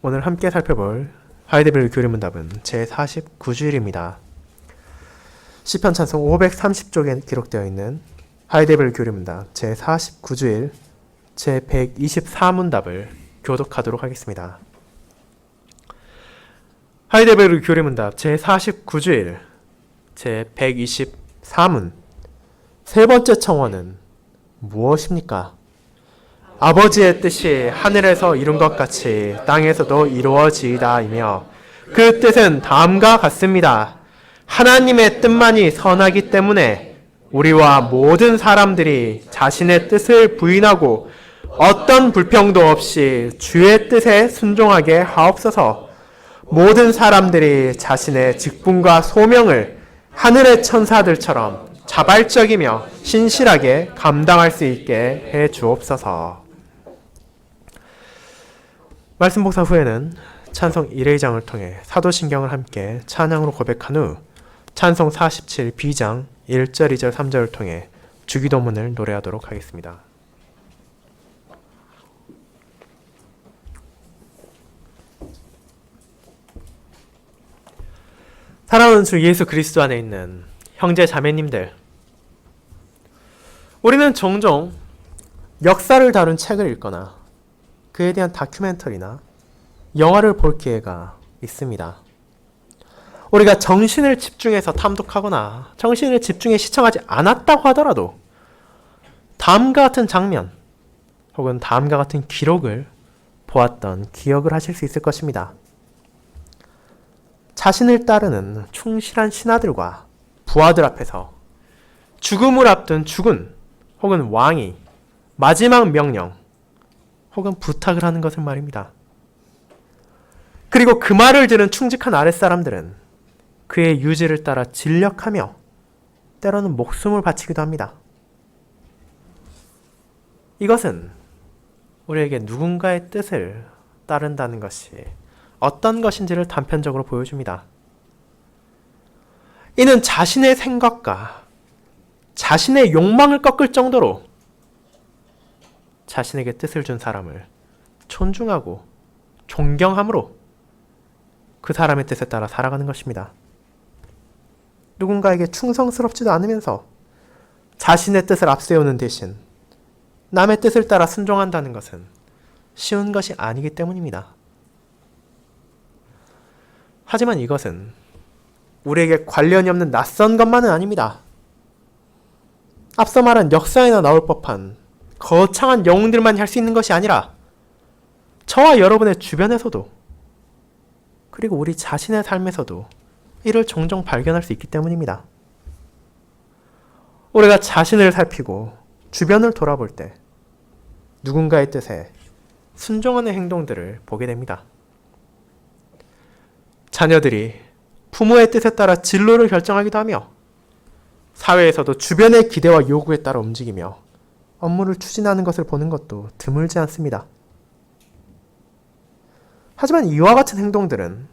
오늘 함께 살펴볼 하이데벨 교리 문답은 제49주일입니다. 시편 찬송 530쪽에 기록되어 있는 하이데벨 교리 문답 제49주일 제124문답을 교독하도록 하겠습니다. 하이데벨 교리 문답 제49주일 제124문 세 번째 청원은 무엇입니까? 아버지의 뜻이 하늘에서 이룬 것 같이 땅에서도 이루어지이다이며 그 뜻은 다음과 같습니다. 하나님의 뜻만이 선하기 때문에 우리와 모든 사람들이 자신의 뜻을 부인하고 어떤 불평도 없이 주의 뜻에 순종하게 하옵소서. 모든 사람들이 자신의 직분과 소명을 하늘의 천사들처럼 자발적이며 신실하게 감당할 수 있게 해 주옵소서. 말씀 복사 후에는 찬송 1회장을 통해 사도신경을 함께 찬양으로 고백한 후 찬송 47 B장 1절, 2절, 3절을 통해 주기도문을 노래하도록 하겠습니다. 사랑하는 주 예수 그리스도 안에 있는 형제 자매님들, 우리는 종종 역사를 다룬 책을 읽거나 그에 대한 다큐멘터리나 영화를 볼 기회가 있습니다. 우리가 정신을 집중해서 탐독하거나 정신을 집중해 시청하지 않았다고 하더라도 다음과 같은 장면 혹은 다음과 같은 기록을 보았던 기억을 하실 수 있을 것입니다. 자신을 따르는 충실한 신하들과 부하들 앞에서 죽음을 앞둔 주군 혹은 왕이 마지막 명령 혹은 부탁을 하는 것을 말입니다. 그리고 그 말을 들은 충직한 아랫사람들은 그의 유지를 따라 진력하며 때로는 목숨을 바치기도 합니다. 이것은 우리에게 누군가의 뜻을 따른다는 것이 어떤 것인지를 단편적으로 보여줍니다. 이는 자신의 생각과 자신의 욕망을 꺾을 정도로 자신에게 뜻을 준 사람을 존중하고 존경함으로 그 사람의 뜻에 따라 살아가는 것입니다. 누군가에게 충성스럽지도 않으면서 자신의 뜻을 앞세우는 대신 남의 뜻을 따라 순종한다는 것은 쉬운 것이 아니기 때문입니다. 하지만 이것은 우리에게 관련이 없는 낯선 것만은 아닙니다. 앞서 말한 역사에나 나올 법한 거창한 영웅들만 할 수 있는 것이 아니라 저와 여러분의 주변에서도 그리고 우리 자신의 삶에서도 이를 종종 발견할 수 있기 때문입니다. 우리가 자신을 살피고 주변을 돌아볼 때 누군가의 뜻에 순종하는 행동들을 보게 됩니다. 자녀들이 부모의 뜻에 따라 진로를 결정하기도 하며 사회에서도 주변의 기대와 요구에 따라 움직이며 업무를 추진하는 것을 보는 것도 드물지 않습니다. 하지만 이와 같은 행동들은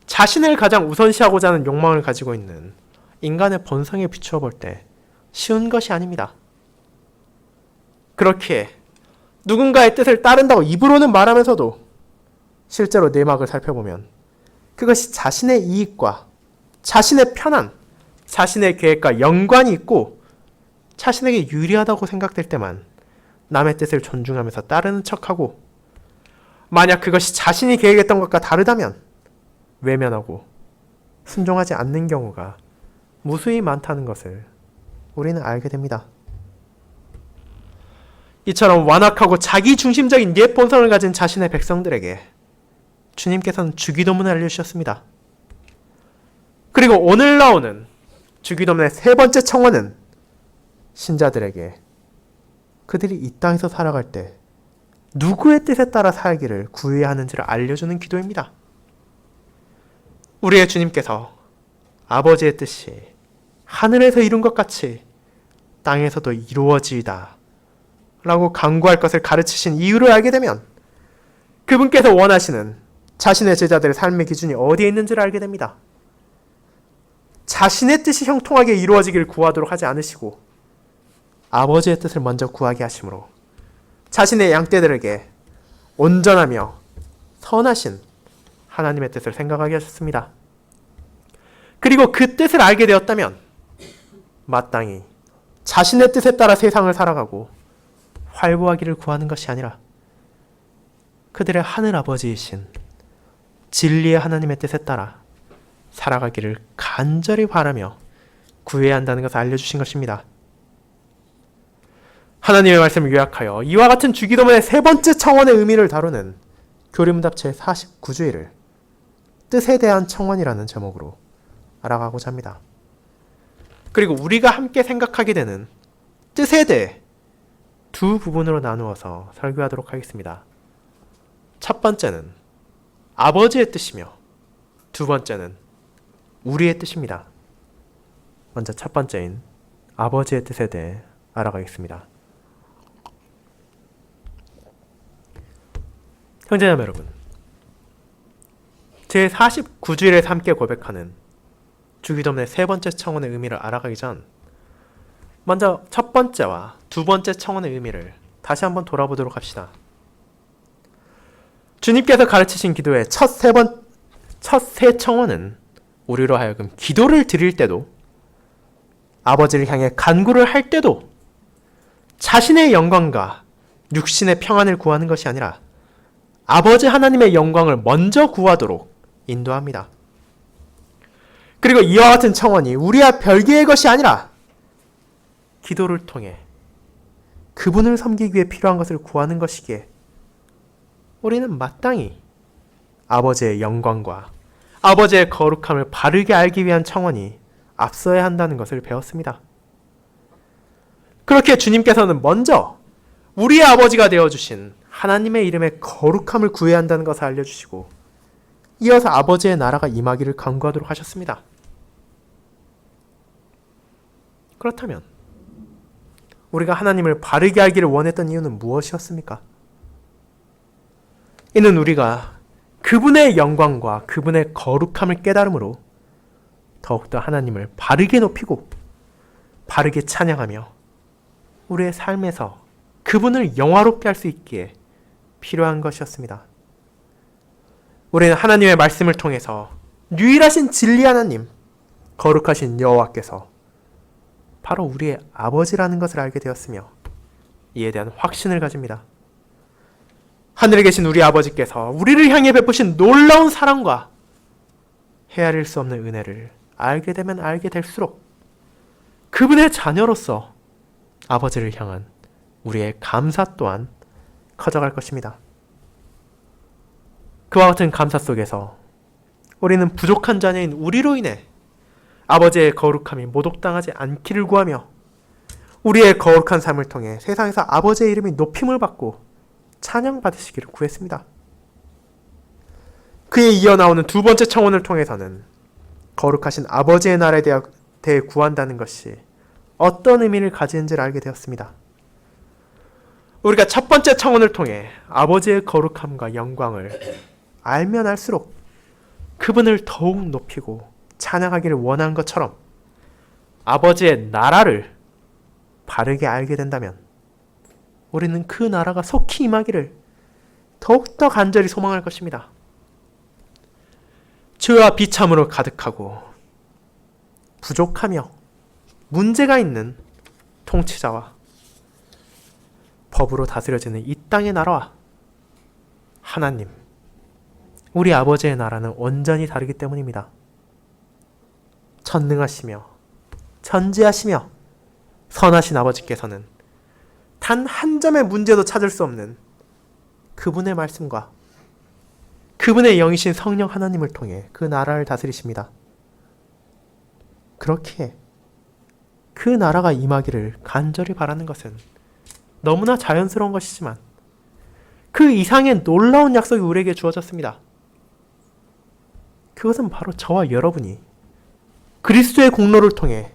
자신을 가장 우선시하고자 하는 욕망을 가지고 있는 인간의 본성에 비추어 볼 때 쉬운 것이 아닙니다. 그렇게 누군가의 뜻을 따른다고 입으로는 말하면서도 실제로 내막을 살펴보면 그것이 자신의 이익과 자신의 편안, 자신의 계획과 연관이 있고 자신에게 유리하다고 생각될 때만 남의 뜻을 존중하면서 따르는 척하고 만약 그것이 자신이 계획했던 것과 다르다면 외면하고 순종하지 않는 경우가 무수히 많다는 것을 우리는 알게 됩니다. 이처럼 완악하고 자기중심적인 옛 본성을 가진 자신의 백성들에게 주님께서는 주기도문을 알려주셨습니다. 그리고 오늘 나오는 주기도문의 세 번째 청원은 신자들에게 그들이 이 땅에서 살아갈 때 누구의 뜻에 따라 살기를 구해야 하는지를 알려주는 기도입니다. 우리의 주님께서 아버지의 뜻이 하늘에서 이룬 것 같이 땅에서도 이루어지이다 라고 강구할 것을 가르치신 이유를 알게 되면 그분께서 원하시는 자신의 제자들의 삶의 기준이 어디에 있는지를 알게 됩니다. 자신의 뜻이 형통하게 이루어지기를 구하도록 하지 않으시고 아버지의 뜻을 먼저 구하게 하심으로 자신의 양떼들에게 온전하며 선하신 하나님의 뜻을 생각하게 하셨습니다. 그리고 그 뜻을 알게 되었다면 마땅히 자신의 뜻에 따라 세상을 살아가고 활보하기를 구하는 것이 아니라 그들의 하늘아버지이신 진리의 하나님의 뜻에 따라 살아가기를 간절히 바라며 구해야 한다는 것을 알려주신 것입니다. 하나님의 말씀을 요약하여 이와 같은 주기도문의 세 번째 청원의 의미를 다루는 교리문답 제49주일을 뜻에 대한 청원이라는 제목으로 알아가고자 합니다. 그리고 우리가 함께 생각하게 되는 뜻에 대해 두 부분으로 나누어서 설교하도록 하겠습니다. 첫 번째는 아버지의 뜻이며 두 번째는 우리의 뜻입니다. 먼저 첫 번째인 아버지의 뜻에 대해 알아가겠습니다. 형제자매 여러분, 제49주일에서 함께 고백하는 주기도문의 세 번째 청원의 의미를 알아가기 전 먼저 첫 번째와 두 번째 청원의 의미를 다시 한번 돌아보도록 합시다. 주님께서 가르치신 기도의 첫 세 청원은 우리로 하여금 기도를 드릴 때도 아버지를 향해 간구를 할 때도 자신의 영광과 육신의 평안을 구하는 것이 아니라 아버지 하나님의 영광을 먼저 구하도록 인도합니다. 그리고 이와 같은 청원이 우리와 별개의 것이 아니라 기도를 통해 그분을 섬기기 위해 필요한 것을 구하는 것이기에 우리는 마땅히 아버지의 영광과 아버지의 거룩함을 바르게 알기 위한 청원이 앞서야 한다는 것을 배웠습니다. 그렇게 주님께서는 먼저 우리의 아버지가 되어주신 하나님의 이름의 거룩함을 구해야 한다는 것을 알려주시고 이어서 아버지의 나라가 임하기를 간구하도록 하셨습니다. 그렇다면 우리가 하나님을 바르게 알기를 원했던 이유는 무엇이었습니까? 이는 우리가 그분의 영광과 그분의 거룩함을 깨달음으로 더욱더 하나님을 바르게 높이고 바르게 찬양하며 우리의 삶에서 그분을 영화롭게 할 수 있기에 필요한 것이었습니다. 우리는 하나님의 말씀을 통해서 유일하신 진리 하나님, 거룩하신 여호와께서 바로 우리의 아버지라는 것을 알게 되었으며 이에 대한 확신을 가집니다. 하늘에 계신 우리 아버지께서 우리를 향해 베푸신 놀라운 사랑과 헤아릴 수 없는 은혜를 알게 되면 알게 될수록 그분의 자녀로서 아버지를 향한 우리의 감사 또한 커져갈 것입니다. 그와 같은 감사 속에서 우리는 부족한 자녀인 우리로 인해 아버지의 거룩함이 모독당하지 않기를 구하며 우리의 거룩한 삶을 통해 세상에서 아버지의 이름이 높임을 받고 찬양받으시기를 구했습니다. 그에 이어 나오는 두 번째 청원을 통해서는 거룩하신 아버지의 나라에 대해 구한다는 것이 어떤 의미를 가지는지를 알게 되었습니다. 우리가 첫 번째 청원을 통해 아버지의 거룩함과 영광을 알면 알수록 그분을 더욱 높이고 찬양하기를 원한 것처럼 아버지의 나라를 바르게 알게 된다면 우리는 그 나라가 속히 임하기를 더욱더 간절히 소망할 것입니다. 죄와 비참으로 가득하고 부족하며 문제가 있는 통치자와 법으로 다스려지는 이 땅의 나라와 하나님, 우리 아버지의 나라는 온전히 다르기 때문입니다. 전능하시며 전지하시며 선하신 아버지께서는 단 한 점의 문제도 찾을 수 없는 그분의 말씀과 그분의 영이신 성령 하나님을 통해 그 나라를 다스리십니다. 그렇게 그 나라가 임하기를 간절히 바라는 것은 너무나 자연스러운 것이지만 그 이상의 놀라운 약속이 우리에게 주어졌습니다. 그것은 바로 저와 여러분이 그리스도의 공로를 통해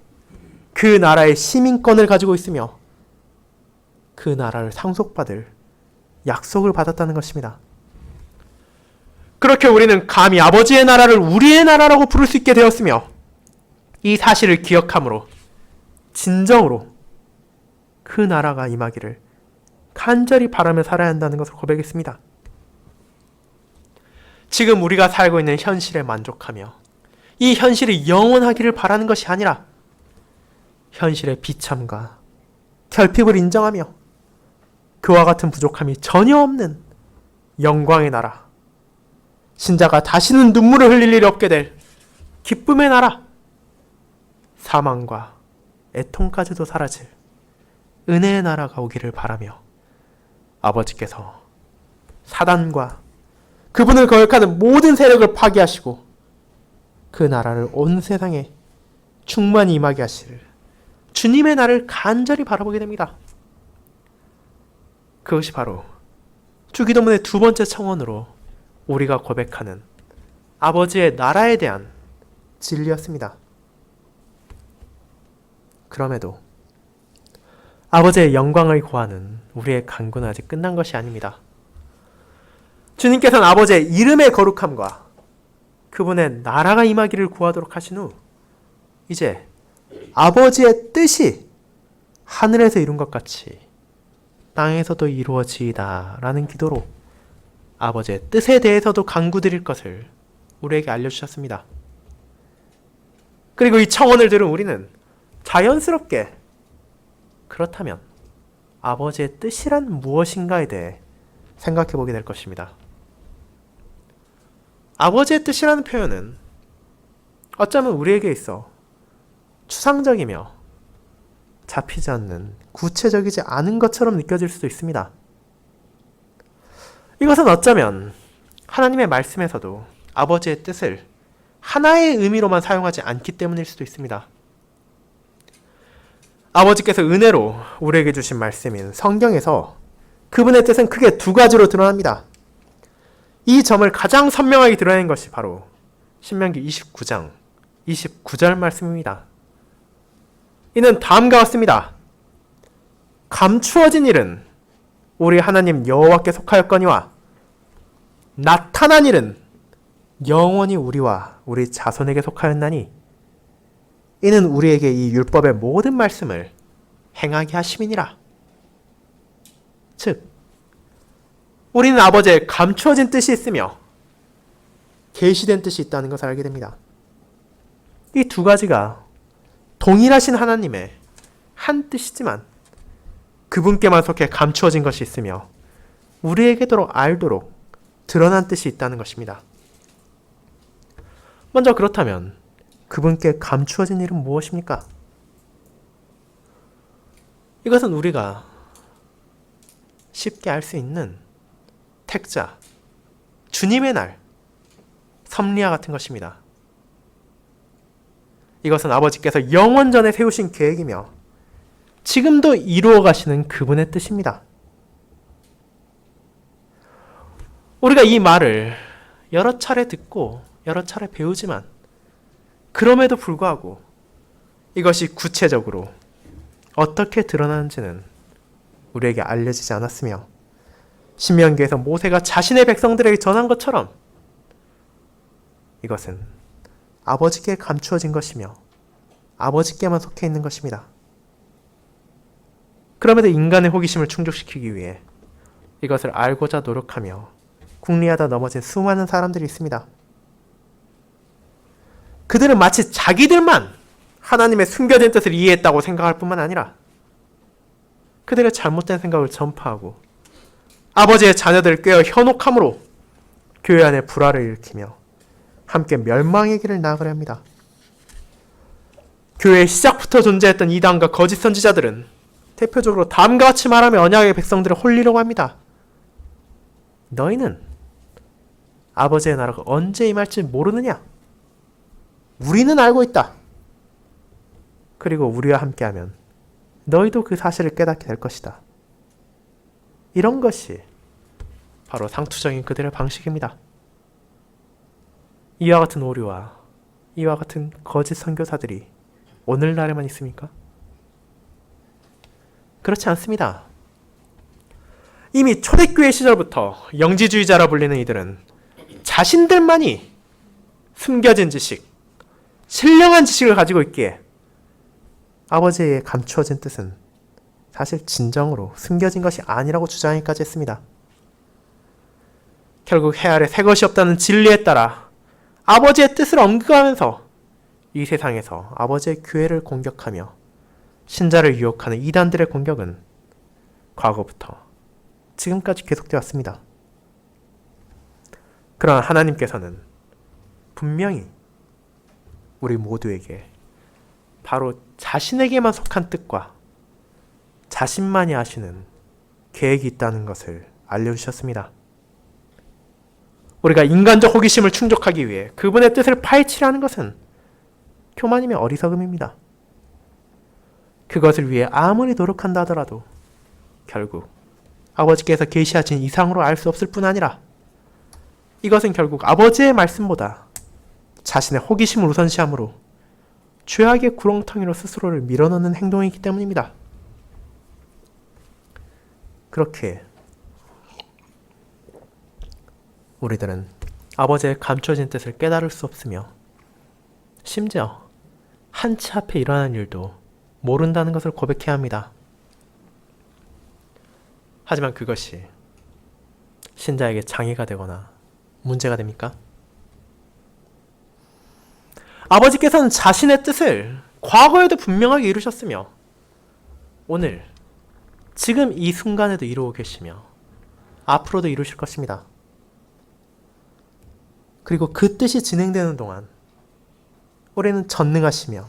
그 나라의 시민권을 가지고 있으며 그 나라를 상속받을 약속을 받았다는 것입니다. 그렇게 우리는 감히 아버지의 나라를 우리의 나라라고 부를 수 있게 되었으며 이 사실을 기억함으로 진정으로 그 나라가 임하기를 간절히 바라며 살아야 한다는 것을 고백했습니다. 지금 우리가 살고 있는 현실에 만족하며 이 현실이 영원하기를 바라는 것이 아니라 현실의 비참과 결핍을 인정하며 그와 같은 부족함이 전혀 없는 영광의 나라, 신자가 다시는 눈물을 흘릴 일이 없게 될 기쁨의 나라, 사망과 애통까지도 사라질 은혜의 나라가 오기를 바라며 아버지께서 사단과 그분을 거역하는 모든 세력을 파괴하시고 그 나라를 온 세상에 충만히 임하게 하시를 주님의 날을 간절히 바라보게 됩니다. 그것이 바로 주기도문의 두 번째 청원으로 우리가 고백하는 아버지의 나라에 대한 진리였습니다. 그럼에도 아버지의 영광을 구하는 우리의 간구는 아직 끝난 것이 아닙니다. 주님께서는 아버지의 이름의 거룩함과 그분의 나라가 임하기를 구하도록 하신 후 이제 아버지의 뜻이 하늘에서 이룬 것 같이 땅에서도 이루어지이다 라는 기도로 아버지의 뜻에 대해서도 간구드릴 것을 우리에게 알려주셨습니다. 그리고 이 청원을 들은 우리는 자연스럽게 그렇다면 아버지의 뜻이란 무엇인가에 대해 생각해 보게 될 것입니다. 아버지의 뜻이라는 표현은 어쩌면 우리에게 있어 추상적이며 잡히지 않는 구체적이지 않은 것처럼 느껴질 수도 있습니다. 이것은 어쩌면 하나님의 말씀에서도 아버지의 뜻을 하나의 의미로만 사용하지 않기 때문일 수도 있습니다. 아버지께서 은혜로 우리에게 주신 말씀인 성경에서 그분의 뜻은 크게 두 가지로 드러납니다. 이 점을 가장 선명하게 드러낸 것이 바로 신명기 29장 29절 말씀입니다. 이는 다음과 같습니다. 감추어진 일은 우리 하나님 여호와께 속하였거니와 나타난 일은 영원히 우리와 우리 자손에게 속하였나니 이는 우리에게 이 율법의 모든 말씀을 행하게 하심이니라. 즉 우리는 아버지의 감추어진 뜻이 있으며 계시된 뜻이 있다는 것을 알게 됩니다. 이 두 가지가 동일하신 하나님의 한 뜻이지만 그분께만 속해 감추어진 것이 있으며 우리에게도 알도록 드러난 뜻이 있다는 것입니다. 먼저 그렇다면 그분께 감추어진 일은 무엇입니까? 이것은 우리가 쉽게 알 수 있는 택자, 주님의 날, 섭리와 같은 것입니다. 이것은 아버지께서 영원전에 세우신 계획이며 지금도 이루어 가시는 그분의 뜻입니다. 우리가 이 말을 여러 차례 듣고 여러 차례 배우지만 그럼에도 불구하고 이것이 구체적으로 어떻게 드러나는지는 우리에게 알려지지 않았으며 신명기에서 모세가 자신의 백성들에게 전한 것처럼 이것은 아버지께 감추어진 것이며 아버지께만 속해 있는 것입니다. 그럼에도 인간의 호기심을 충족시키기 위해 이것을 알고자 노력하며 궁리하다 넘어진 수많은 사람들이 있습니다. 그들은 마치 자기들만 하나님의 숨겨진 뜻을 이해했다고 생각할 뿐만 아니라 그들의 잘못된 생각을 전파하고 아버지의 자녀들을 꿰어 현혹함으로 교회 안에 불화를 일으키며 함께 멸망의 길을 나아가려 합니다. 교회의 시작부터 존재했던 이단과 거짓 선지자들은 대표적으로 다음과 같이 말하며 언약의 백성들을 홀리려고 합니다. 너희는 아버지의 나라가 언제 임할지 모르느냐? 우리는 알고 있다. 그리고 우리와 함께하면 너희도 그 사실을 깨닫게 될 것이다. 이런 것이 바로 상투적인 그들의 방식입니다. 이와 같은 오류와 이와 같은 거짓 선교사들이 오늘날에만 있습니까? 그렇지 않습니다. 이미 초대교회 시절부터 영지주의자라 불리는 이들은 자신들만이 숨겨진 지식, 신령한 지식을 가지고 있기에 아버지의 감추어진 뜻은 사실 진정으로 숨겨진 것이 아니라고 주장하기까지 했습니다. 결국 해 아래 새 것이 없다는 진리에 따라 아버지의 뜻을 엄격하면서 이 세상에서 아버지의 교회를 공격하며 신자를 유혹하는 이단들의 공격은 과거부터 지금까지 계속되어 왔습니다. 그러나 하나님께서는 분명히 우리 모두에게 바로 자신에게만 속한 뜻과 자신만이 아시는 계획이 있다는 것을 알려주셨습니다. 우리가 인간적 호기심을 충족하기 위해 그분의 뜻을 파헤치려는 것은 교만임의 어리석음입니다. 그것을 위해 아무리 노력한다 하더라도 결국 아버지께서 계시하신 이상으로 알 수 없을 뿐 아니라 이것은 결국 아버지의 말씀보다 자신의 호기심을 우선시함으로 죄악의 구렁텅이로 스스로를 밀어넣는 행동이기 때문입니다. 그렇게 우리들은 아버지의 감춰진 뜻을 깨달을 수 없으며 심지어 한치 앞에 일어나는 일도 모른다는 것을 고백해야 합니다. 하지만 그것이 신자에게 장애가 되거나 문제가 됩니까? 아버지께서는 자신의 뜻을 과거에도 분명하게 이루셨으며 오늘 지금 이 순간에도 이루고 계시며 앞으로도 이루실 것입니다. 그리고 그 뜻이 진행되는 동안 우리는 전능하시며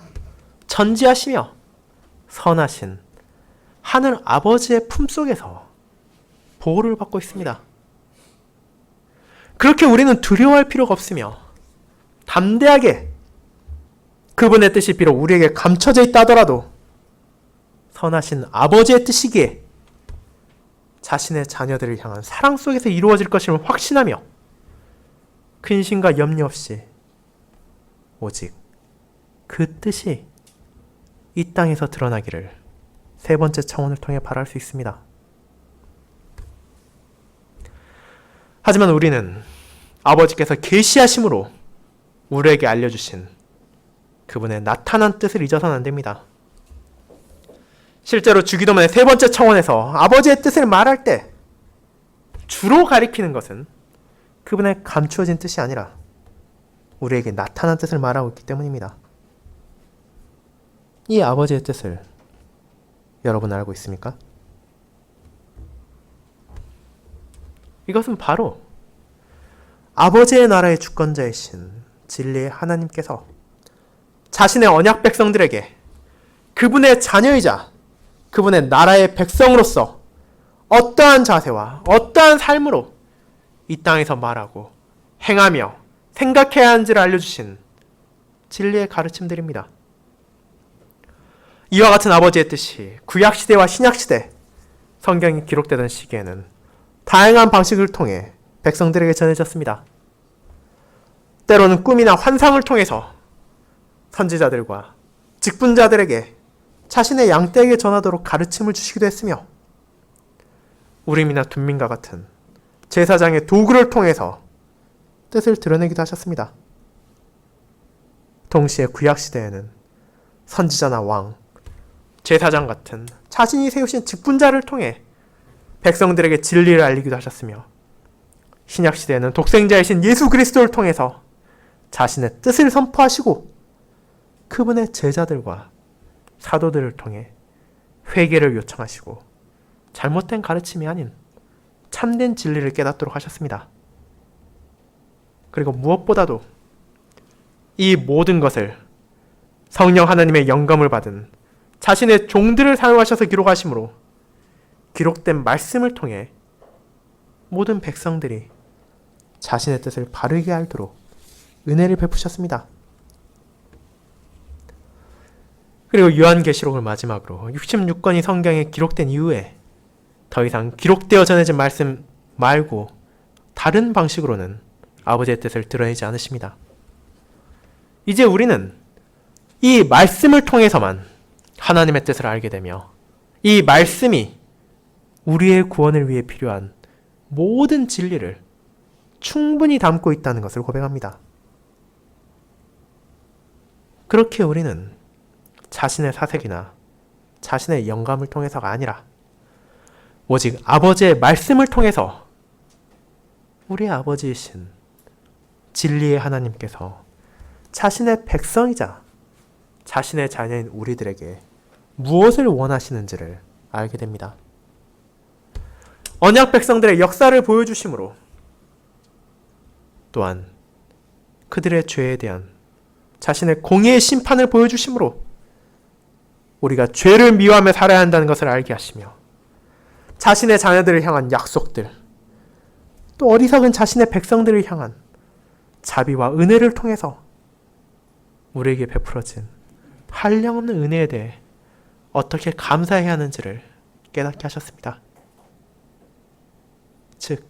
전지하시며 선하신 하늘 아버지의 품속에서 보호를 받고 있습니다. 그렇게 우리는 두려워할 필요가 없으며 담대하게 그분의 뜻이 비록 우리에게 감춰져 있다 하더라도 선하신 아버지의 뜻이기에 자신의 자녀들을 향한 사랑 속에서 이루어질 것임을 확신하며 근심과 염려 없이 오직 그 뜻이 이 땅에서 드러나기를 세 번째 차원을 통해 바랄 수 있습니다. 하지만 우리는 아버지께서 계시하심으로 우리에게 알려주신 그분의 나타난 뜻을 잊어서는 안 됩니다. 실제로 주기도문의 세 번째 차원에서 아버지의 뜻을 말할 때 주로 가리키는 것은 그분의 감추어진 뜻이 아니라 우리에게 나타난 뜻을 말하고 있기 때문입니다. 이 아버지의 뜻을 여러분 알고 있습니까? 이것은 바로 아버지의 나라의 주권자이신 진리의 하나님께서 자신의 언약 백성들에게 그분의 자녀이자 그분의 나라의 백성으로서 어떠한 자세와 어떠한 삶으로 이 땅에서 말하고 행하며 생각해야 하는지를 알려주신 진리의 가르침들입니다. 이와 같은 아버지의 뜻이 구약시대와 신약시대 성경이 기록되던 시기에는 다양한 방식을 통해 백성들에게 전해졌습니다. 때로는 꿈이나 환상을 통해서 선지자들과 직분자들에게 자신의 양떼에게 전하도록 가르침을 주시기도 했으며 우림이나 둠민과 같은 제사장의 도구를 통해서 뜻을 드러내기도 하셨습니다. 동시에 구약시대에는 선지자나 왕, 제사장 같은 자신이 세우신 직분자를 통해 백성들에게 진리를 알리기도 하셨으며 신약시대에는 독생자이신 예수 그리스도를 통해서 자신의 뜻을 선포하시고 그분의 제자들과 사도들을 통해 회개를 요청하시고 잘못된 가르침이 아닌 참된 진리를 깨닫도록 하셨습니다. 그리고 무엇보다도 이 모든 것을 성령 하나님의 영감을 받은 자신의 종들을 사용하셔서 기록하심으로 기록된 말씀을 통해 모든 백성들이 자신의 뜻을 바르게 알도록 은혜를 베푸셨습니다. 그리고 요한계시록을 마지막으로 66권이 성경에 기록된 이후에 더 이상 기록되어 전해진 말씀 말고 다른 방식으로는 아버지의 뜻을 드러내지 않으십니다. 이제 우리는 이 말씀을 통해서만 하나님의 뜻을 알게 되며 이 말씀이 우리의 구원을 위해 필요한 모든 진리를 충분히 담고 있다는 것을 고백합니다. 그렇게 우리는 자신의 사색이나 자신의 영감을 통해서가 아니라 오직 아버지의 말씀을 통해서 우리 아버지이신 진리의 하나님께서 자신의 백성이자 자신의 자녀인 우리들에게 무엇을 원하시는지를 알게 됩니다. 언약 백성들의 역사를 보여주심으로 또한 그들의 죄에 대한 자신의 공의의 심판을 보여주심으로 우리가 죄를 미워하며 살아야 한다는 것을 알게 하시며 자신의 자녀들을 향한 약속들, 또 어리석은 자신의 백성들을 향한 자비와 은혜를 통해서 우리에게 베풀어진 한량없는 은혜에 대해 어떻게 감사해야 하는지를 깨닫게 하셨습니다. 즉,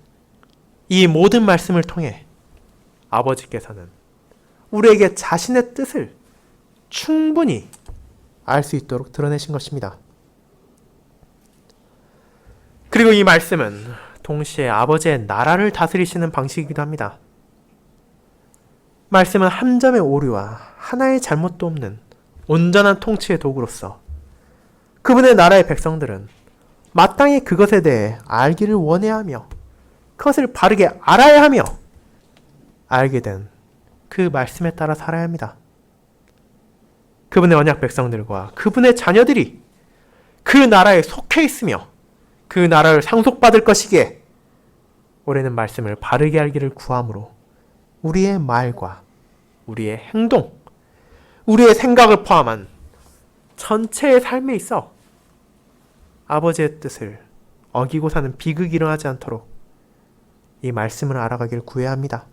이 모든 말씀을 통해 아버지께서는 우리에게 자신의 뜻을 충분히 알 수 있도록 드러내신 것입니다. 그리고 이 말씀은 동시에 아버지의 나라를 다스리시는 방식이기도 합니다. 말씀은 한 점의 오류와 하나의 잘못도 없는 온전한 통치의 도구로서 그분의 나라의 백성들은 마땅히 그것에 대해 알기를 원해야 하며 그것을 바르게 알아야 하며 알게 된 그 말씀에 따라 살아야 합니다. 그분의 언약 백성들과 그분의 자녀들이 그 나라에 속해 있으며 그 나라를 상속받을 것이기에 우리는 말씀을 바르게 알기를 구함으로 우리의 말과 우리의 행동, 우리의 생각을 포함한 전체의 삶에 있어 아버지의 뜻을 어기고 사는 비극이 일어나지 않도록 이 말씀을 알아가길 구해야 합니다.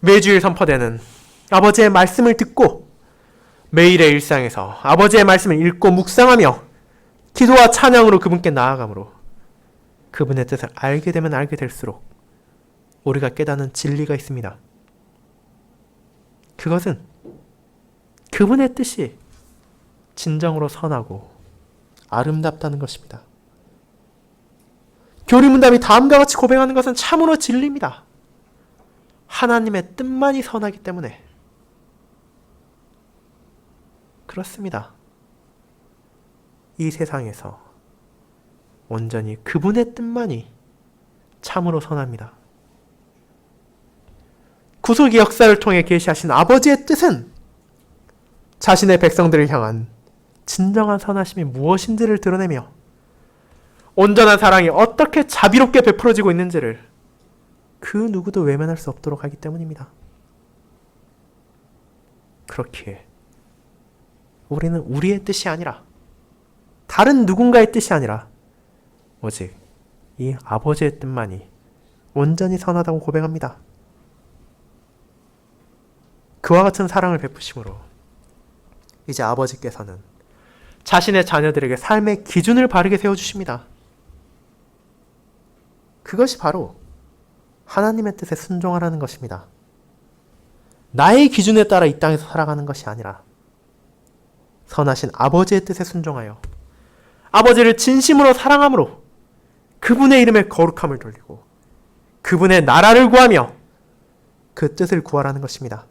매주일 선포되는 아버지의 말씀을 듣고 매일의 일상에서 아버지의 말씀을 읽고 묵상하며 기도와 찬양으로 그분께 나아가므로 그분의 뜻을 알게 되면 알게 될수록 우리가 깨닫는 진리가 있습니다. 그것은 그분의 뜻이 진정으로 선하고 아름답다는 것입니다. 교리문답이 다음과 같이 고백하는 것은 참으로 진리입니다. 하나님의 뜻만이 선하기 때문에 그렇습니다. 이 세상에서 온전히 그분의 뜻만이 참으로 선합니다. 구속의 역사를 통해 계시하신 아버지의 뜻은 자신의 백성들을 향한 진정한 선하심이 무엇인지를 드러내며 온전한 사랑이 어떻게 자비롭게 베풀어지고 있는지를 그 누구도 외면할 수 없도록 하기 때문입니다. 그렇기에 우리는 우리의 뜻이 아니라 다른 누군가의 뜻이 아니라 오직 이 아버지의 뜻만이 온전히 선하다고 고백합니다. 그와 같은 사랑을 베푸심으로 이제 아버지께서는 자신의 자녀들에게 삶의 기준을 바르게 세워주십니다. 그것이 바로 하나님의 뜻에 순종하라는 것입니다. 나의 기준에 따라 이 땅에서 살아가는 것이 아니라 선하신 아버지의 뜻에 순종하여 아버지를 진심으로 사랑함으로 그분의 이름에 거룩함을 돌리고 그분의 나라를 구하며 그 뜻을 구하라는 것입니다.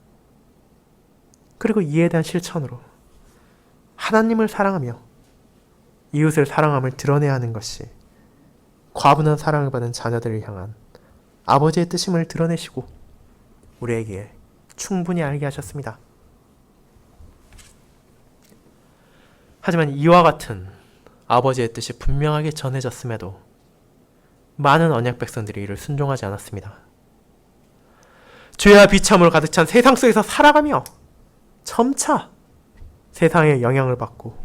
그리고 이에 대한 실천으로 하나님을 사랑하며 이웃을 사랑함을 드러내야 하는 것이 과분한 사랑을 받은 자녀들을 향한 아버지의 뜻임을 드러내시고 우리에게 충분히 알게 하셨습니다. 하지만 이와 같은 아버지의 뜻이 분명하게 전해졌음에도 많은 언약 백성들이 이를 순종하지 않았습니다. 죄와 비참으로 가득 찬 세상 속에서 살아가며 점차 세상의 영향을 받고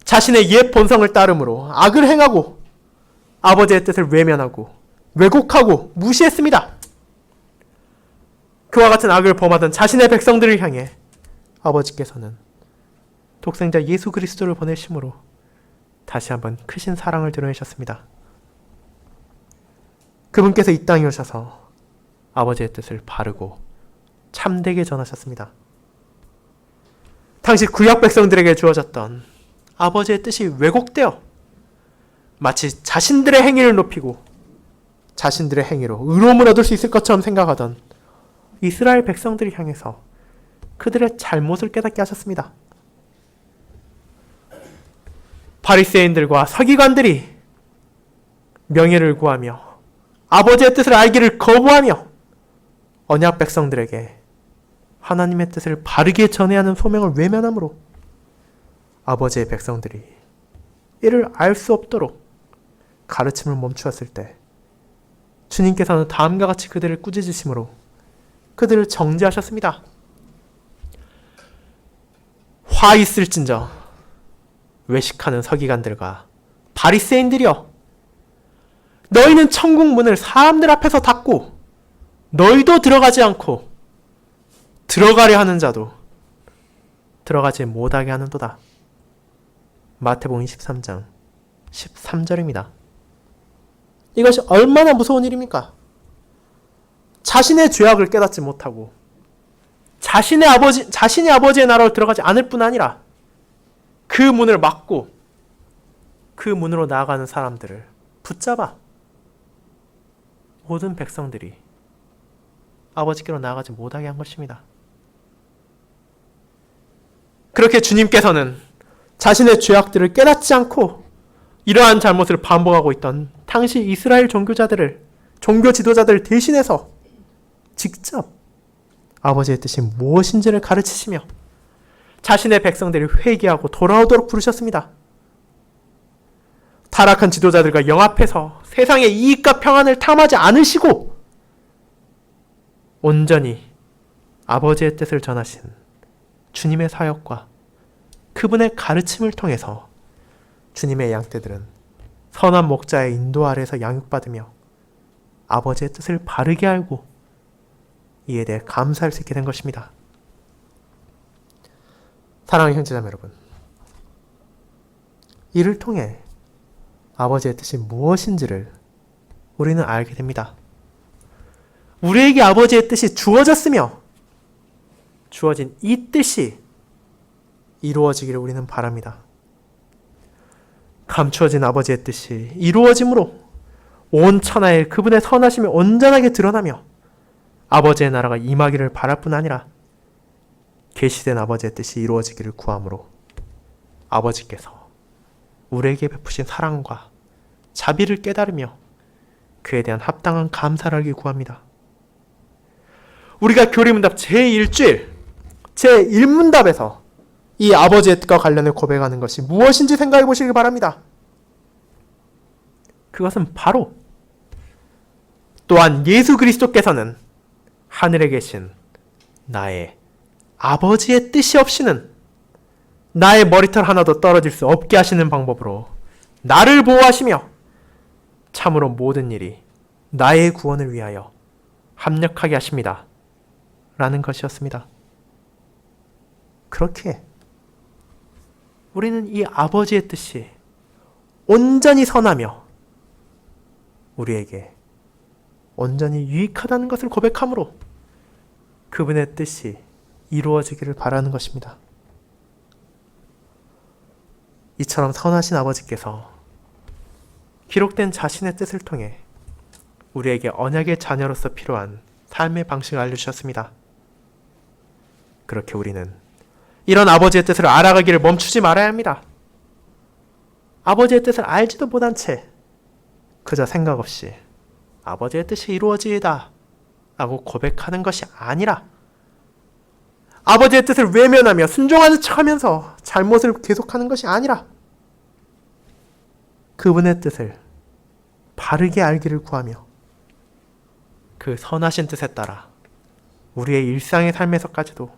자신의 옛 본성을 따름으로 악을 행하고 아버지의 뜻을 외면하고 왜곡하고 무시했습니다. 그와 같은 악을 범하던 자신의 백성들을 향해 아버지께서는 독생자 예수 그리스도를 보내심으로 다시 한번 크신 사랑을 드러내셨습니다. 그분께서 이 땅에 오셔서 아버지의 뜻을 바르고 참되게 전하셨습니다. 당시 구약 백성들에게 주어졌던 아버지의 뜻이 왜곡되어 마치 자신들의 행위를 높이고 자신들의 행위로 의로움을 얻을 수 있을 것처럼 생각하던 이스라엘 백성들을 향해서 그들의 잘못을 깨닫게 하셨습니다. 바리새인들과 서기관들이 명예를 구하며 아버지의 뜻을 알기를 거부하며 언약 백성들에게 하나님의 뜻을 바르게 전해야 하는 소명을 외면함으로 아버지의 백성들이 이를 알 수 없도록 가르침을 멈추었을 때 주님께서는 다음과 같이 그들을 꾸짖으심으로 그들을 정죄하셨습니다. 화 있을진저 외식하는 서기관들과 바리새인들이여, 너희는 천국 문을 사람들 앞에서 닫고 너희도 들어가지 않고 들어가려 하는 자도 들어가지 못하게 하는도다. 마태복음 23장 13절입니다. 이것이 얼마나 무서운 일입니까? 자신의 죄악을 깨닫지 못하고 자신이 아버지의 나라로 들어가지 않을 뿐 아니라 그 문을 막고 그 문으로 나아가는 사람들을 붙잡아 모든 백성들이 아버지께로 나아가지 못하게 한 것입니다. 그렇게 주님께서는 자신의 죄악들을 깨닫지 않고 이러한 잘못을 반복하고 있던 당시 이스라엘 종교 지도자들을 대신해서 직접 아버지의 뜻이 무엇인지를 가르치시며 자신의 백성들이 회개하고 돌아오도록 부르셨습니다. 타락한 지도자들과 영합해서 세상의 이익과 평안을 탐하지 않으시고 온전히 아버지의 뜻을 전하신 주님의 사역과 그분의 가르침을 통해서 주님의 양떼들은 선한 목자의 인도 아래에서 양육받으며 아버지의 뜻을 바르게 알고 이에 대해 감사할 수 있게 된 것입니다. 사랑하는 형제자매 여러분, 이를 통해 아버지의 뜻이 무엇인지를 우리는 알게 됩니다. 우리에게 아버지의 뜻이 주어졌으며 주어진 이 뜻이 이루어지기를 우리는 바랍니다. 감추어진 아버지의 뜻이 이루어짐으로 온 천하에 그분의 선하심이 온전하게 드러나며 아버지의 나라가 임하기를 바랄 뿐 아니라 계시된 아버지의 뜻이 이루어지기를 구함으로 아버지께서 우리에게 베푸신 사랑과 자비를 깨달으며 그에 대한 합당한 감사를 하기 구합니다. 우리가 교리문답 제1주일 제1문답에서 이 아버지의 뜻과 관련해 고백하는 것이 무엇인지 생각해 보시기 바랍니다. 그것은 바로 또한 예수 그리스도께서는 하늘에 계신 나의 아버지의 뜻이 없이는 나의 머리털 하나도 떨어질 수 없게 하시는 방법으로 나를 보호하시며 참으로 모든 일이 나의 구원을 위하여 합력하게 하십니다. 라는 것이었습니다. 그렇게 우리는 이 아버지의 뜻이 온전히 선하며 우리에게 온전히 유익하다는 것을 고백함으로 그분의 뜻이 이루어지기를 바라는 것입니다. 이처럼 선하신 아버지께서 기록된 자신의 뜻을 통해 우리에게 언약의 자녀로서 필요한 삶의 방식을 알려주셨습니다. 그렇게 우리는 이런 아버지의 뜻을 알아가기를 멈추지 말아야 합니다. 아버지의 뜻을 알지도 못한 채 그저 생각 없이 아버지의 뜻이 이루어지이다 라고 고백하는 것이 아니라 아버지의 뜻을 외면하며 순종하는 척하면서 잘못을 계속하는 것이 아니라 그분의 뜻을 바르게 알기를 구하며 그 선하신 뜻에 따라 우리의 일상의 삶에서까지도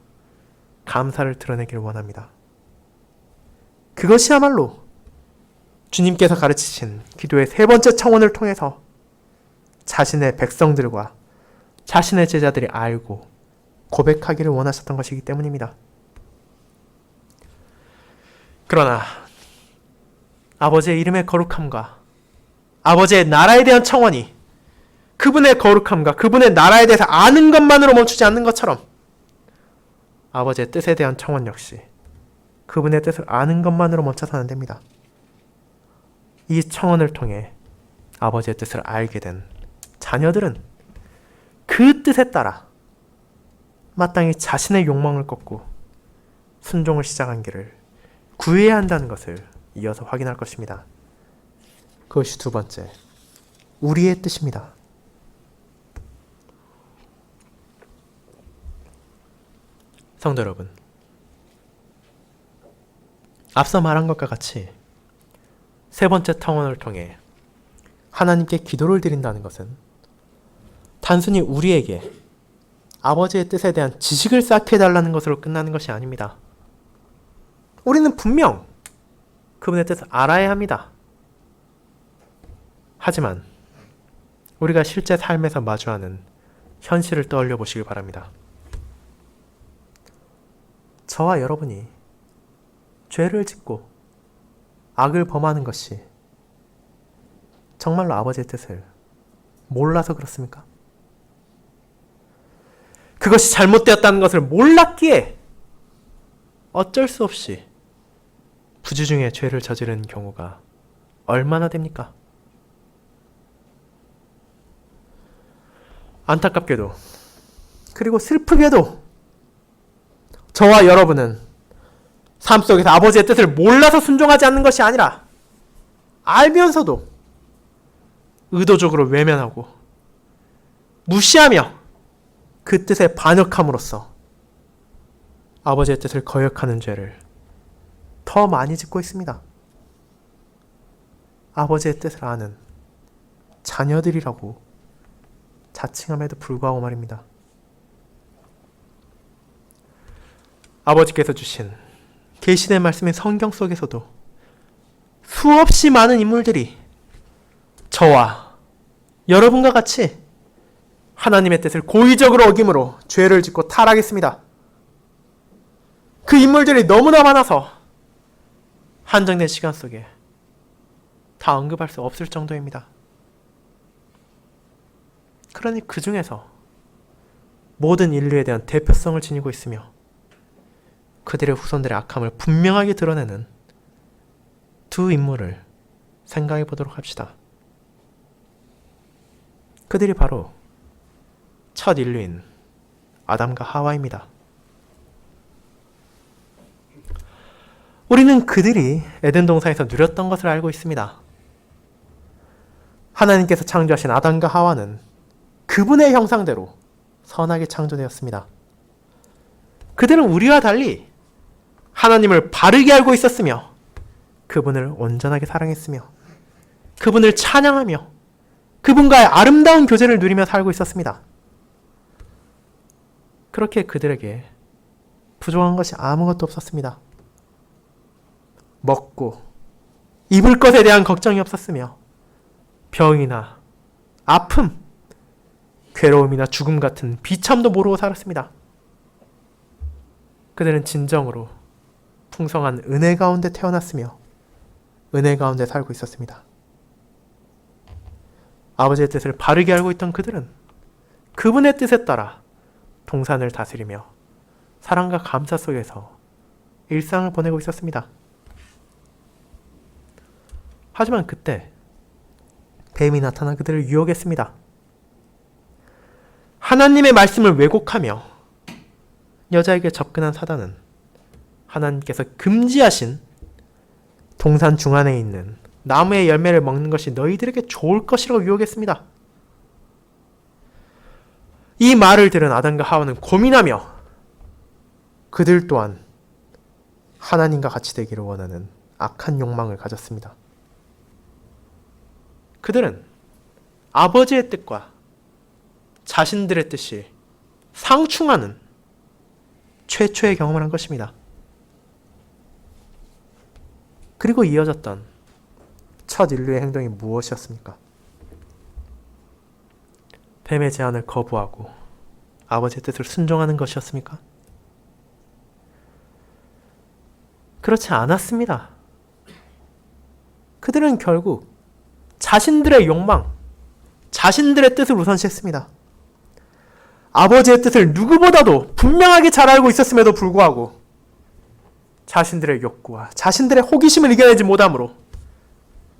감사를 드러내기를 원합니다. 그것이야말로 주님께서 가르치신 기도의 세 번째 청원을 통해서 자신의 백성들과 자신의 제자들이 알고 고백하기를 원하셨던 것이기 때문입니다. 그러나 아버지의 이름의 거룩함과 아버지의 나라에 대한 청원이 그분의 거룩함과 그분의 나라에 대해서 아는 것만으로 멈추지 않는 것처럼 아버지의 뜻에 대한 청원 역시 그분의 뜻을 아는 것만으로 멈춰서는 안 됩니다. 이 청원을 통해 아버지의 뜻을 알게 된 자녀들은 그 뜻에 따라 마땅히 자신의 욕망을 꺾고 순종을 시작한 길을 구해야 한다는 것을 이어서 확인할 것입니다. 그것이 두 번째, 우리의 뜻입니다. 성도 여러분, 앞서 말한 것과 같이 세 번째 탕원을 통해 하나님께 기도를 드린다는 것은 단순히 우리에게 아버지의 뜻에 대한 지식을 쌓게 해달라는 것으로 끝나는 것이 아닙니다. 우리는 분명 그분의 뜻을 알아야 합니다. 하지만 우리가 실제 삶에서 마주하는 현실을 떠올려 보시기 바랍니다. 저와 여러분이 죄를 짓고 악을 범하는 것이 정말로 아버지의 뜻을 몰라서 그렇습니까? 그것이 잘못되었다는 것을 몰랐기에 어쩔 수 없이 부주중에 죄를 저지르는 경우가 얼마나 됩니까? 안타깝게도 그리고 슬프게도 저와 여러분은 삶 속에서 아버지의 뜻을 몰라서 순종하지 않는 것이 아니라 알면서도 의도적으로 외면하고 무시하며 그 뜻에 반역함으로써 아버지의 뜻을 거역하는 죄를 더 많이 짓고 있습니다. 아버지의 뜻을 아는 자녀들이라고 자칭함에도 불구하고 말입니다. 아버지께서 주신 계시된 말씀인 성경 속에서도 수없이 많은 인물들이 저와 여러분과 같이 하나님의 뜻을 고의적으로 어김으로 죄를 짓고 타락했습니다. 그 인물들이 너무나 많아서 한정된 시간 속에 다 언급할 수 없을 정도입니다. 그러니 그 중에서 모든 인류에 대한 대표성을 지니고 있으며 그들의 후손들의 악함을 분명하게 드러내는 두 인물을 생각해 보도록 합시다. 그들이 바로 첫 인류인 아담과 하와입니다. 우리는 그들이 에덴 동산에서 누렸던 것을 알고 있습니다. 하나님께서 창조하신 아담과 하와는 그분의 형상대로 선하게 창조되었습니다. 그들은 우리와 달리 하나님을 바르게 알고 있었으며 그분을 온전하게 사랑했으며 그분을 찬양하며 그분과의 아름다운 교제를 누리며 살고 있었습니다. 그렇게 그들에게 부족한 것이 아무것도 없었습니다. 먹고 입을 것에 대한 걱정이 없었으며 병이나 아픔, 괴로움이나 죽음 같은 비참도 모르고 살았습니다. 그들은 진정으로 풍성한 은혜 가운데 태어났으며 은혜 가운데 살고 있었습니다. 아버지의 뜻을 바르게 알고 있던 그들은 그분의 뜻에 따라 동산을 다스리며 사랑과 감사 속에서 일상을 보내고 있었습니다. 하지만 그때 뱀이 나타나 그들을 유혹했습니다. 하나님의 말씀을 왜곡하며 여자에게 접근한 사단은 하나님께서 금지하신 동산 중앙에 있는 나무의 열매를 먹는 것이 너희들에게 좋을 것이라고 유혹했습니다. 이 말을 들은 아담과 하와는 고민하며 그들 또한 하나님과 같이 되기를 원하는 악한 욕망을 가졌습니다. 그들은 아버지의 뜻과 자신들의 뜻이 상충하는 최초의 경험을 한 것입니다. 그리고 이어졌던 첫 인류의 행동이 무엇이었습니까? 뱀의 제안을 거부하고 아버지의 뜻을 순종하는 것이었습니까? 그렇지 않았습니다. 그들은 결국 자신들의 욕망, 자신들의 뜻을 우선시했습니다. 아버지의 뜻을 누구보다도 분명하게 잘 알고 있었음에도 불구하고 자신들의 욕구와 자신들의 호기심을 이겨내지 못함으로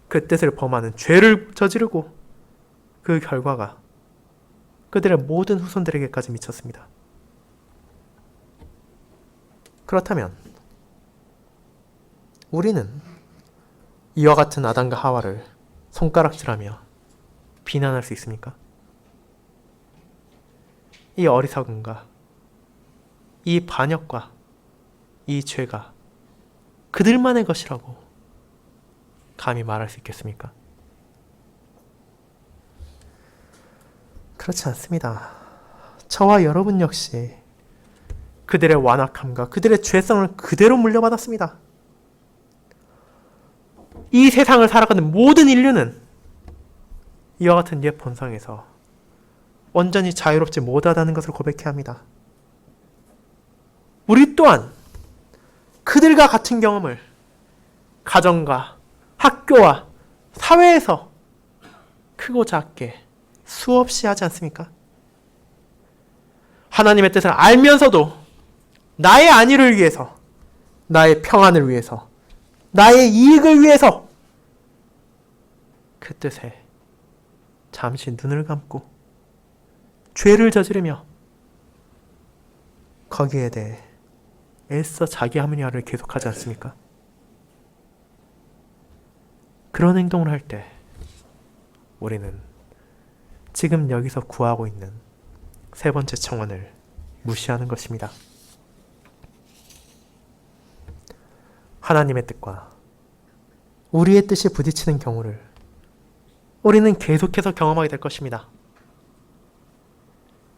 그 뜻을 범하는 죄를 저지르고 그 결과가 그들의 모든 후손들에게까지 미쳤습니다. 그렇다면 우리는 이와 같은 아담과 하와를 손가락질하며 비난할 수 있습니까? 이 어리석음과 이 반역과 이 죄가 그들만의 것이라고 감히 말할 수 있겠습니까? 그렇지 않습니다. 저와 여러분 역시 그들의 완악함과 그들의 죄성을 그대로 물려받았습니다. 이 세상을 살아가는 모든 인류는 이와 같은 옛 본성에서 완전히 자유롭지 못하다는 것을 고백해야 합니다. 우리 또한 그들과 같은 경험을 가정과 학교와 사회에서 크고 작게 수없이 하지 않습니까? 하나님의 뜻을 알면서도 나의 안위를 위해서, 나의 평안을 위해서, 나의 이익을 위해서 그 뜻에 잠시 눈을 감고 죄를 저지르며 거기에 대해 애써 자기 합리화를 계속하지 않습니까? 그런 행동을 할 때 우리는 지금 여기서 구하고 있는 세 번째 청원을 무시하는 것입니다. 하나님의 뜻과 우리의 뜻이 부딪히는 경우를 우리는 계속해서 경험하게 될 것입니다.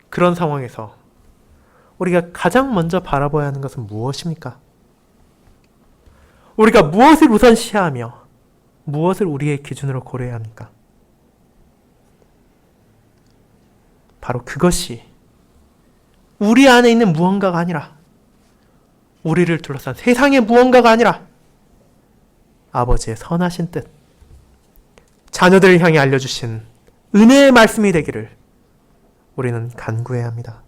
그런 상황에서 우리가 가장 먼저 바라봐야 하는 것은 무엇입니까? 우리가 무엇을 우선시하며 무엇을 우리의 기준으로 고려해야 합니까? 바로 그것이 우리 안에 있는 무언가가 아니라, 우리를 둘러싼 세상의 무언가가 아니라 아버지의 선하신 뜻, 자녀들을 향해 알려주신 은혜의 말씀이 되기를 우리는 간구해야 합니다.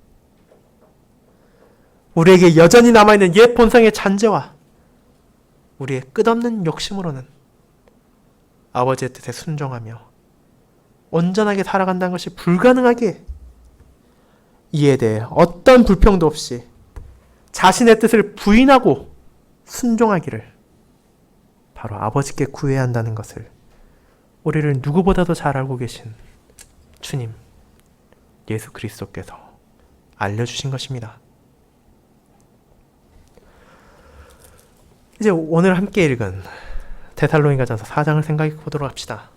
우리에게 여전히 남아있는 옛 본성의 잔재와 우리의 끝없는 욕심으로는 아버지의 뜻에 순종하며 온전하게 살아간다는 것이 불가능하기에 이에 대해 어떤 불평도 없이 자신의 뜻을 부인하고 순종하기를 바로 아버지께 구해야 한다는 것을 우리를 누구보다도 잘 알고 계신 주님 예수 그리스도께서 알려주신 것입니다. 이제 오늘 함께 읽은 데살로니가전서 4장을 생각해 보도록 합시다.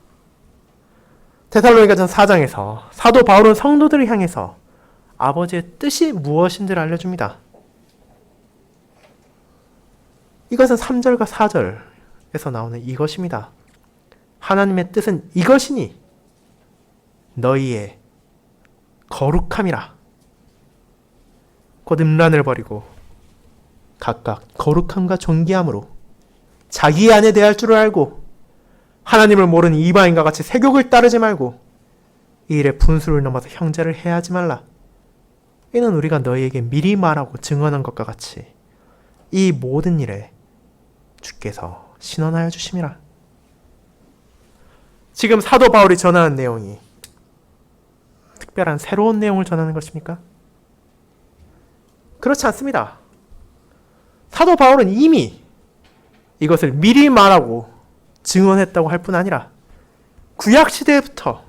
데살로니가전서 4장에서 사도 바울은 성도들을 향해서 아버지의 뜻이 무엇인지를 알려줍니다. 이것은 3절과 4절에서 나오는 이것입니다. 하나님의 뜻은 이것이니 너희의 거룩함이라. 곧 음란을 버리고 각각 거룩함과 존귀함으로 자기 안에 대할 줄을 알고 하나님을 모르는 이방인과 같이 세욕을 따르지 말고 이 일에 분수를 넘어서 형제를 해하지 말라. 이는 우리가 너희에게 미리 말하고 증언한 것과 같이 이 모든 일에 주께서 신원하여 주심이라. 지금 사도 바울이 전하는 내용이 특별한 새로운 내용을 전하는 것입니까? 그렇지 않습니다. 사도 바울은 이미 이것을 미리 말하고 증언했다고 할 뿐 아니라 구약시대부터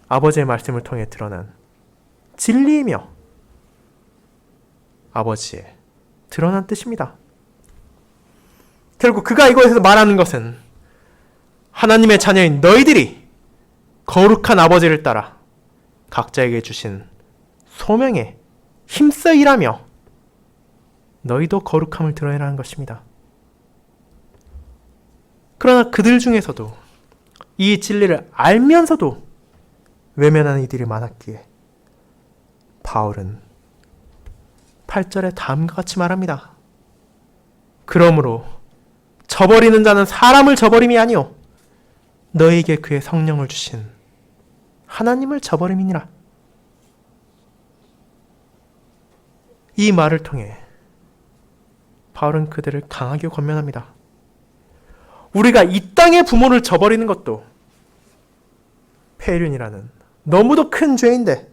아버지의 말씀을 통해 드러난 진리이며 아버지의 드러난 뜻입니다. 결국 그가 이곳에서 말하는 것은 하나님의 자녀인 너희들이 거룩한 아버지를 따라 각자에게 주신 소명에 힘써 일하며 너희도 거룩함을 드러내라는 것입니다. 그러나 그들 중에서도 이 진리를 알면서도 외면하는 이들이 많았기에 바울은 8절에 다음과 같이 말합니다. 그러므로 저버리는 자는 사람을 저버림이 아니요 너희에게 그의 성령을 주신 하나님을 저버림이니라. 이 말을 통해 바울은 그들을 강하게 권면합니다. 우리가 이 땅의 부모를 저버리는 것도 폐륜이라는 너무도 큰 죄인데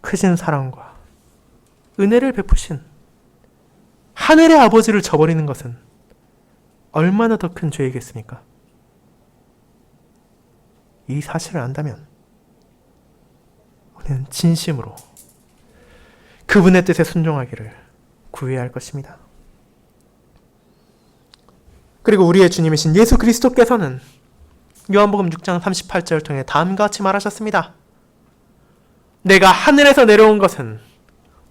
크신 사랑과 은혜를 베푸신 하늘의 아버지를 저버리는 것은 얼마나 더 큰 죄이겠습니까? 이 사실을 안다면 우리는 진심으로 그분의 뜻에 순종하기를 구해야 할 것입니다. 그리고 우리의 주님이신 예수 그리스도께서는 요한복음 6장 38절을 통해 다음과 같이 말하셨습니다. 내가 하늘에서 내려온 것은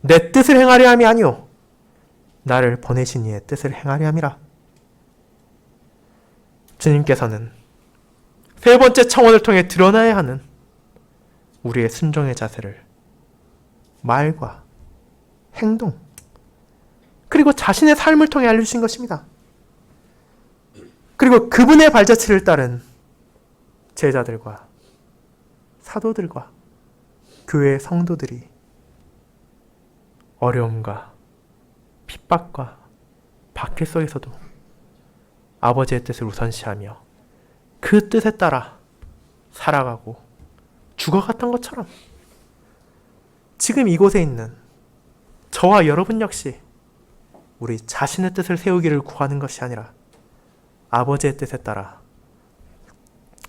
내 뜻을 행하려 함이 아니오 나를 보내신 이의 뜻을 행하려 함이라. 주님께서는 세 번째 청원을 통해 드러나야 하는 우리의 순종의 자세를 말과 행동 그리고 자신의 삶을 통해 알려주신 것입니다. 그리고 그분의 발자취를 따른 제자들과 사도들과 교회의 성도들이 어려움과 핍박과 박해 속에서도 아버지의 뜻을 우선시하며 그 뜻에 따라 살아가고 죽어갔던 것처럼 지금 이곳에 있는 저와 여러분 역시 우리 자신의 뜻을 세우기를 구하는 것이 아니라 아버지의 뜻에 따라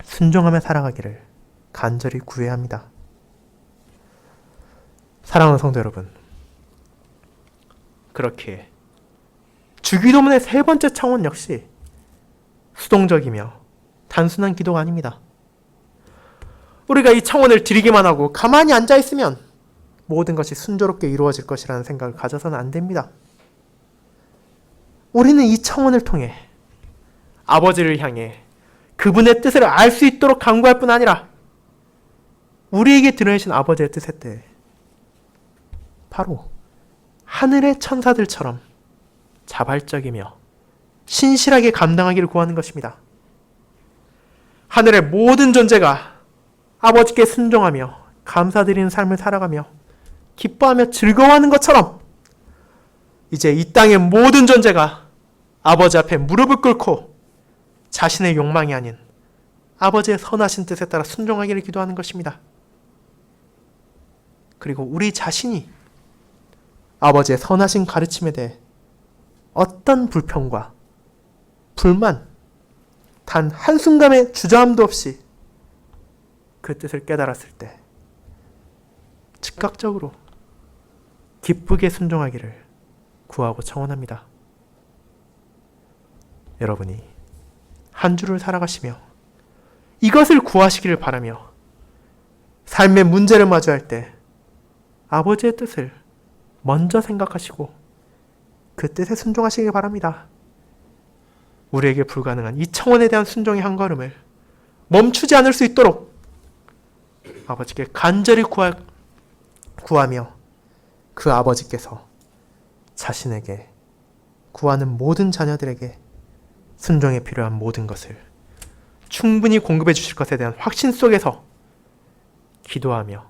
순종하며 살아가기를 간절히 구해야 합니다. 사랑하는 성도 여러분, 그렇게 주기도문의 세 번째 청원 역시 수동적이며 단순한 기도가 아닙니다. 우리가 이 청원을 드리기만 하고 가만히 앉아있으면 모든 것이 순조롭게 이루어질 것이라는 생각을 가져서는 안 됩니다. 우리는 이 청원을 통해 아버지를 향해 그분의 뜻을 알 수 있도록 간구할 뿐 아니라 우리에게 드러내신 아버지의 뜻의 때 바로 하늘의 천사들처럼 자발적이며 신실하게 감당하기를 구하는 것입니다. 하늘의 모든 존재가 아버지께 순종하며 감사드리는 삶을 살아가며 기뻐하며 즐거워하는 것처럼 이제 이 땅의 모든 존재가 아버지 앞에 무릎을 꿇고 자신의 욕망이 아닌 아버지의 선하신 뜻에 따라 순종하기를 기도하는 것입니다. 그리고 우리 자신이 아버지의 선하신 가르침에 대해 어떤 불평과 불만, 단 한순간의 주저함도 없이 그 뜻을 깨달았을 때 즉각적으로 기쁘게 순종하기를 구하고 청원합니다. 여러분이 한 주를 살아가시며 이것을 구하시기를 바라며 삶의 문제를 마주할 때 아버지의 뜻을 먼저 생각하시고 그 뜻에 순종하시길 바랍니다. 우리에게 불가능한 이 청원에 대한 순종의 한 걸음을 멈추지 않을 수 있도록 아버지께 간절히 구하며 그 아버지께서 자신에게 구하는 모든 자녀들에게 순종에 필요한 모든 것을 충분히 공급해 주실 것에 대한 확신 속에서 기도하며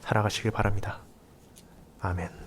살아가시길 바랍니다. 아멘.